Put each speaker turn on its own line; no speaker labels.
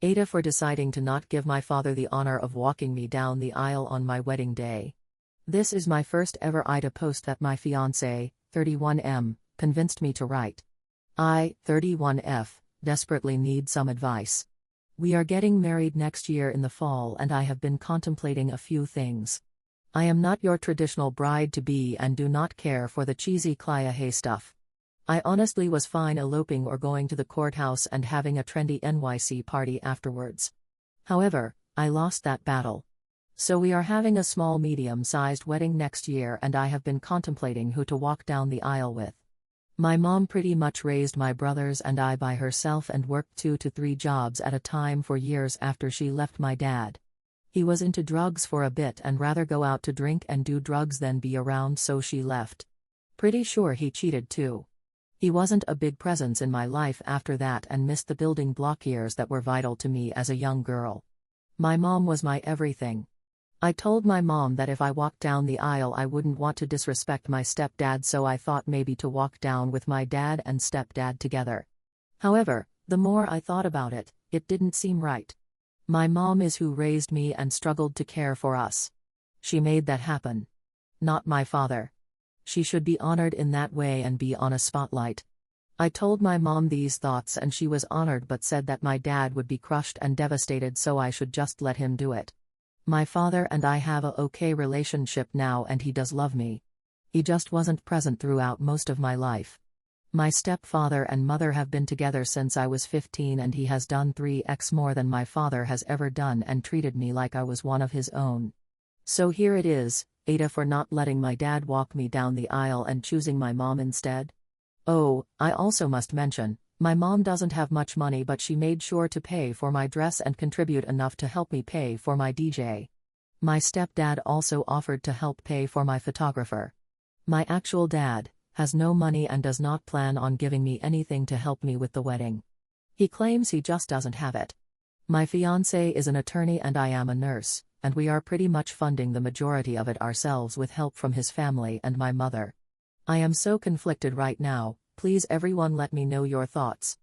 Ada for deciding to not give my father the honor of walking me down the aisle on my wedding day. This is my first ever Ida post that my fiancé, 31M, convinced me to write. I, 31F, desperately need some advice. We are getting married next year in the fall and I have been contemplating a few things. I am not your traditional bride-to-be and do not care for the cheesy Clya stuff. I honestly was fine eloping or going to the courthouse and having a trendy NYC party afterwards. However, I lost that battle. So we are having a small medium-sized wedding next year and I have been contemplating who to walk down the aisle with. My mom pretty much raised my brothers and I by herself and worked 2 to 3 jobs at a time for years after she left my dad. He was into drugs for a bit and rather go out to drink and do drugs than be around, so she left. Pretty sure he cheated too. He wasn't a big presence in my life after that and missed the building block years that were vital to me as a young girl. My mom was my everything. I told my mom that if I walked down the aisle I wouldn't want to disrespect my stepdad, so I thought maybe to walk down with my dad and stepdad together. However, the more I thought about it, it didn't seem right. My mom is who raised me and struggled to care for us. She made that happen. Not my father. She should be honored in that way and be on a spotlight. I told my mom these thoughts and she was honored but said that my dad would be crushed and devastated, so I should just let him do it. My father and I have a okay relationship now and he does love me. He just wasn't present throughout most of my life. My stepfather and mother have been together since I was 15 and he has done 3x more than my father has ever done and treated me like I was one of his own. So here it is, Ada for not letting my dad walk me down the aisle and choosing my mom instead. Oh, I also must mention, my mom doesn't have much money but she made sure to pay for my dress and contribute enough to help me pay for my DJ. My stepdad also offered to help pay for my photographer. My actual dad has no money and does not plan on giving me anything to help me with the wedding. He claims he just doesn't have it. My fiancé is an attorney and I am a nurse, and we are pretty much funding the majority of it ourselves with help from his family and my mother. I am so conflicted right now. Please everyone let me know your thoughts.